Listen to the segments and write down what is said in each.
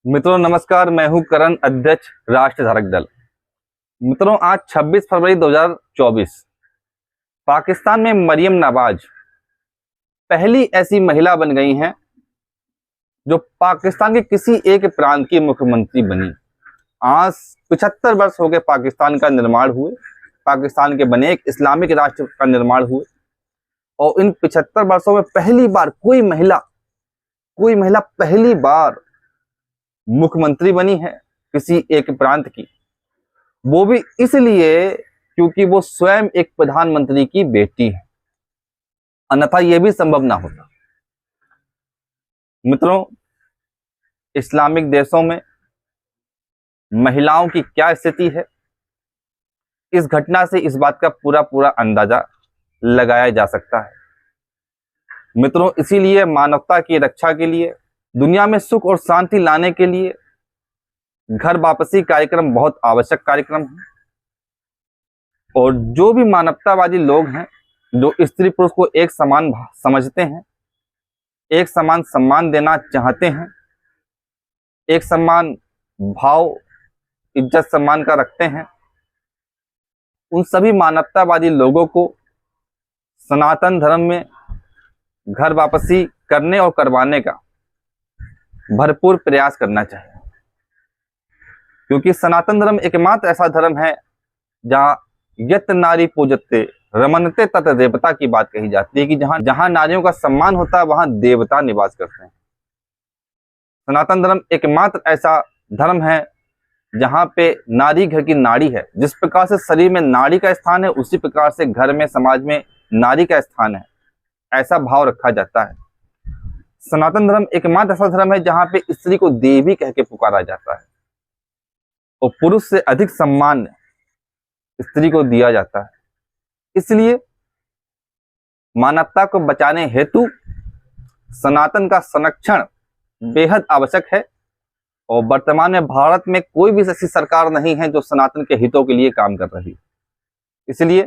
मित्रों नमस्कार, मैं हूं करण, अध्यक्ष राष्ट्र धारक दल। मित्रों आज 26 फरवरी 2024 पाकिस्तान में मरियम नवाज पहली ऐसी महिला बन गई हैं जो पाकिस्तान के किसी एक प्रांत की मुख्यमंत्री बनी। आज 75 वर्ष हो गए पाकिस्तान का निर्माण हुए, पाकिस्तान के बने एक इस्लामिक राष्ट्र का निर्माण हुए, और इन 75 वर्षों में पहली बार कोई महिला पहली बार मुख्यमंत्री बनी है किसी एक प्रांत की। वो भी इसलिए क्योंकि वो स्वयं एक प्रधानमंत्री की बेटी है, अन्यथा यह भी संभव ना होता। मित्रों, इस्लामिक देशों में महिलाओं की क्या स्थिति है, इस घटना से इस बात का पूरा अंदाजा लगाया जा सकता है। मित्रों, इसीलिए मानवता की रक्षा के लिए, दुनिया में सुख और शांति लाने के लिए घर वापसी कार्यक्रम बहुत आवश्यक कार्यक्रम है। और जो भी मानवतावादी लोग हैं, जो स्त्री पुरुष को एक समान समझते हैं, एक समान सम्मान देना चाहते हैं, एक समान भाव इज्जत सम्मान का रखते हैं, उन सभी मानवतावादी लोगों को सनातन धर्म में घर वापसी करने और करवाने का भरपूर प्रयास करना चाहिए। क्योंकि सनातन धर्म एकमात्र ऐसा धर्म है जहां यत नारी पूजते रमनते तत् देवता की बात कही जाती है कि जहां नारियों का सम्मान होता है वहां देवता निवास करते हैं। सनातन धर्म एकमात्र ऐसा धर्म है जहां पे नारी घर की नाड़ी है। जिस प्रकार से शरीर में नाड़ी का स्थान है, उसी प्रकार से घर में, समाज में नारी का स्थान है, ऐसा भाव रखा जाता है। सनातन धर्म एकमात्र ऐसा धर्म है जहां पे स्त्री को देवी कह के पुकारा जाता है और पुरुष से अधिक सम्मान स्त्री को दिया जाता है। इसलिए मानवता को बचाने हेतु सनातन का संरक्षण बेहद आवश्यक है। और वर्तमान में भारत में कोई भी ऐसी सरकार नहीं है जो सनातन के हितों के लिए काम कर रही। इसलिए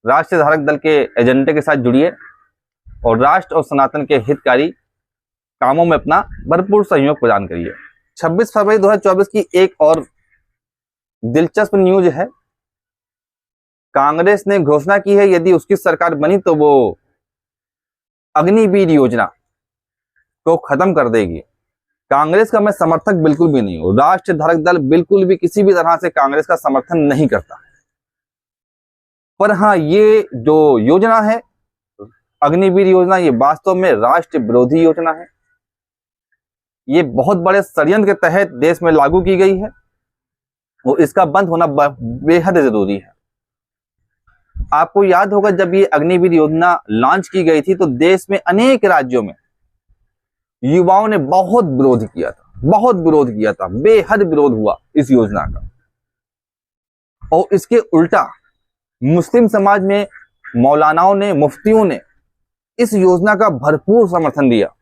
राष्ट्रीय धारक दल के एजेंडे के साथ जुड़िए और राष्ट्र और सनातन के हितकारी कामों में अपना भरपूर सहयोग प्रदान करिए। 26 फरवरी 2024 की एक और दिलचस्प न्यूज है। कांग्रेस ने घोषणा की है यदि उसकी सरकार बनी तो वो अग्निवीर योजना को खत्म कर देगी। कांग्रेस का मैं समर्थक बिल्कुल भी नहीं हूं। राष्ट्रीय धारक दल बिल्कुल भी किसी भी तरह से कांग्रेस का समर्थन नहीं करता। पर हाँ, ये जो योजना है अग्निवीर योजना, ये वास्तव में राष्ट्र विरोधी योजना है। ये बहुत बड़े षड्यंत्र के तहत देश में लागू की गई है और इसका बंद होना बेहद जरूरी है। आपको याद होगा जब ये अग्निवीर योजना लॉन्च की गई थी तो देश में अनेक राज्यों में युवाओं ने बहुत विरोध किया था, बेहद विरोध हुआ इस योजना का। और इसके उल्टा मुस्लिम समाज में मौलानाओं ने, मुफ्तियों ने इस योजना का भरपूर समर्थन दिया,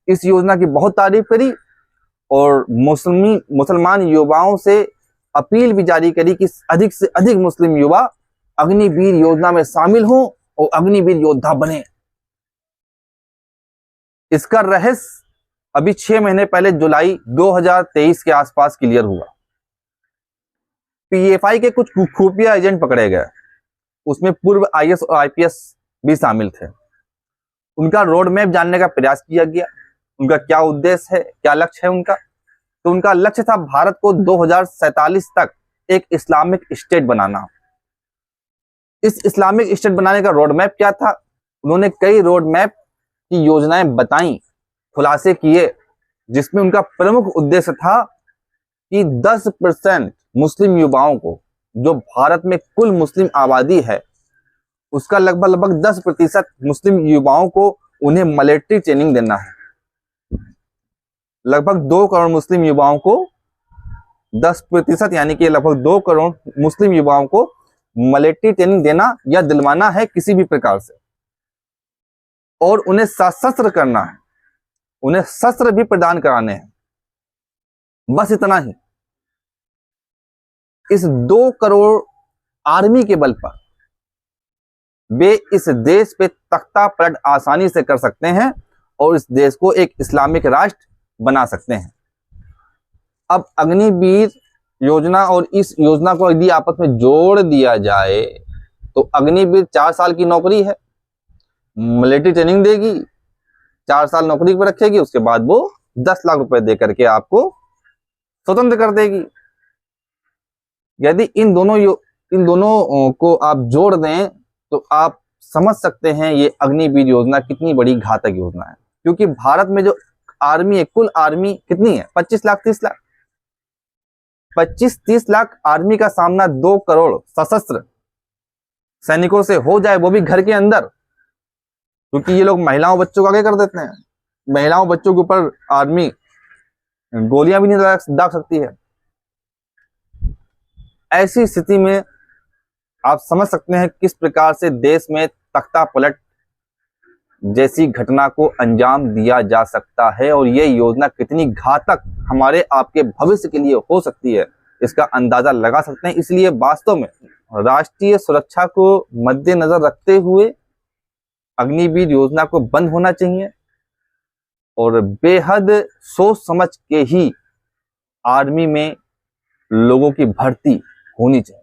इस योजना की बहुत तारीफ करी और मुसलमान युवाओं से अपील भी जारी करी कि अधिक से अधिक मुस्लिम युवा अग्निवीर योजना में शामिल हों और अग्निवीर योद्धा बने। इसका रहस्य अभी 6 महीने पहले जुलाई 2023 के आसपास क्लियर हुआ। पीएफआई के कुछ खुफिया एजेंट पकड़े गए, उसमें पूर्व आईएएस और आईपीएस भी शामिल थे। उनका रोड मैप जानने का प्रयास किया गया, उनका क्या उद्देश्य है, क्या लक्ष्य है उनका। तो उनका लक्ष्य था भारत को 2047 तक एक इस्लामिक स्टेट बनाना। इस इस्लामिक स्टेट बनाने का रोड मैप क्या था? उन्होंने कई रोड मैप की योजनाएं बताई, खुलासे किए, जिसमें उनका प्रमुख उद्देश्य था कि 10% मुस्लिम युवाओं को, जो भारत में कुल मुस्लिम आबादी है उसका लगभग 10% मुस्लिम युवाओं को उन्हें मिलिट्री ट्रेनिंग देना है। लगभग 2 करोड़ मुस्लिम युवाओं को 10% यानी कि लगभग 2 करोड़ मुस्लिम युवाओं को मिलिट्री ट्रेनिंग देना या दिलवाना है किसी भी प्रकार से, और उन्हें सशस्त्र करना है, उन्हें शस्त्र भी प्रदान कराने हैं। बस इतना ही। इस 2 करोड़ आर्मी के बल पर वे इस देश पे तख्ता पलट आसानी से कर सकते हैं और इस देश को एक इस्लामिक राष्ट्र बना सकते हैं। अब अग्निवीर योजना और इस योजना को यदि आपस में जोड़ दिया जाए तो अग्निवीर 4 साल की नौकरी है, मिलिट्री ट्रेनिंग देगी, 4 साल नौकरी पर रखेगी, उसके बाद वो 10 लाख रुपए दे करके आपको स्वतंत्र कर देगी। यदि इन दोनों को आप जोड़ दें तो आप समझ सकते हैं ये अग्निवीर योजना कितनी बड़ी घातक योजना है। क्योंकि भारत में जो आर्मी है, कुल आर्मी कितनी है? 25 लाख 30 लाख। 25-30 लाख आर्मी का सामना 2 करोड़ सशस्त्र सैनिकों से हो जाए, वो भी घर के अंदर। क्योंकि ये लोग महिलाओं बच्चों को आगे कर देते हैं, महिलाओं बच्चों के ऊपर आर्मी गोलियां भी नहीं दाग सकती है। ऐसी स्थिति में आप समझ सकते हैं किस प्रकार से देश में तख्ता पलट जैसी घटना को अंजाम दिया जा सकता है और ये योजना कितनी घातक हमारे आपके भविष्य के लिए हो सकती है, इसका अंदाजा लगा सकते हैं। इसलिए वास्तव में राष्ट्रीय सुरक्षा को मद्देनजर रखते हुए अग्निवीर योजना को बंद होना चाहिए और बेहद सोच समझ के ही आर्मी में लोगों की भर्ती होनी चाहिए।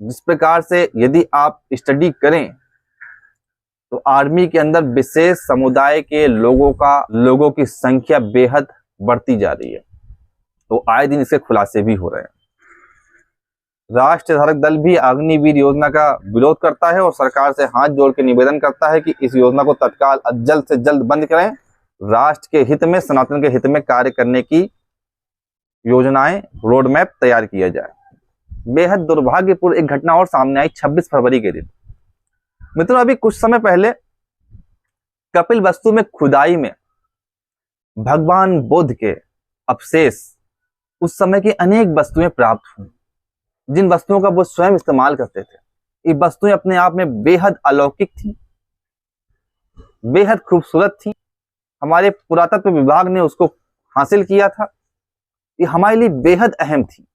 जिस प्रकार से यदि आप स्टडी करें तो आर्मी के अंदर विशेष समुदाय के लोगों की संख्या बेहद बढ़ती जा रही है। तो आए दिन इसके खुलासे भी हो रहे हैं। राष्ट्रीय धारक दल भी अग्निवीर योजना का विरोध करता है और सरकार से हाथ जोड़ के निवेदन करता है कि इस योजना को तत्काल जल्द से जल्द बंद करें। राष्ट्र के हित में, सनातन के हित में कार्य करने की योजनाएं, रोड मैप तैयार किया जाए। बेहद दुर्भाग्यपूर्ण एक घटना और सामने आई 26 फरवरी के दिन। मित्रों, अभी कुछ समय पहले कपिलवस्तु में खुदाई में भगवान बुद्ध के अवशेष, उस समय की अनेक वस्तुएं प्राप्त हुई, जिन वस्तुओं का वो स्वयं इस्तेमाल करते थे। ये वस्तुएं अपने आप में बेहद अलौकिक थी, बेहद खूबसूरत थी। हमारे पुरातत्व विभाग ने उसको हासिल किया था। ये हमारे लिए बेहद अहम थी।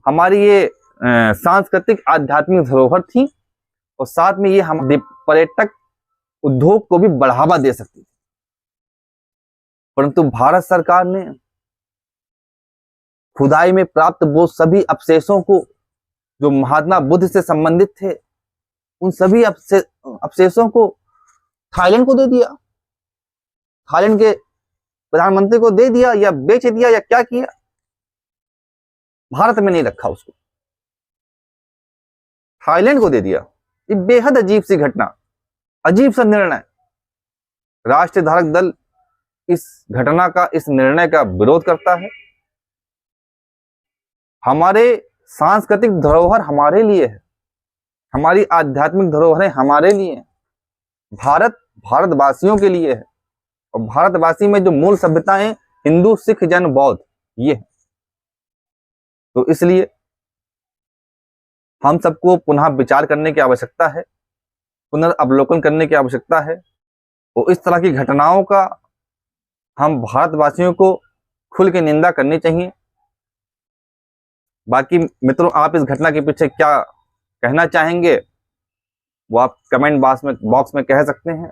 हमारी ये सांस्कृतिक आध्यात्मिक धरोहर थी और साथ में ये हम पर्यटक उद्योग को भी बढ़ावा दे सकती थी। परंतु भारत सरकार ने खुदाई में प्राप्त वो सभी अवशेषों को जो महात्मा बुद्ध से संबंधित थे, उन सभी अवशेषों को थाईलैंड को दे दिया, थाईलैंड के प्रधानमंत्री को दे दिया या बेच दिया या क्या किया। भारत में नहीं रखा उसको, थाईलैंड को दे दिया। ये बेहद अजीब सी घटना, अजीब सा निर्णय। राष्ट्रीय धारक दल इस घटना का, इस निर्णय का विरोध करता है। हमारे सांस्कृतिक धरोहर हमारे लिए है, हमारी आध्यात्मिक धरोहरें हमारे लिए है। भारत भारतवासियों के लिए है और भारतवासी में जो मूल सभ्यताएं हिंदू, सिख, जैन, बौद्ध, ये है। तो इसलिए हम सबको पुनः विचार करने की आवश्यकता है, पुनर्अवलोकन करने की आवश्यकता है। और इस तरह की घटनाओं का हम भारतवासियों को खुल के निंदा करनी चाहिए। बाकी मित्रों, आप इस घटना के पीछे क्या कहना चाहेंगे वो आप कमेंट बॉक्स में कह सकते हैं।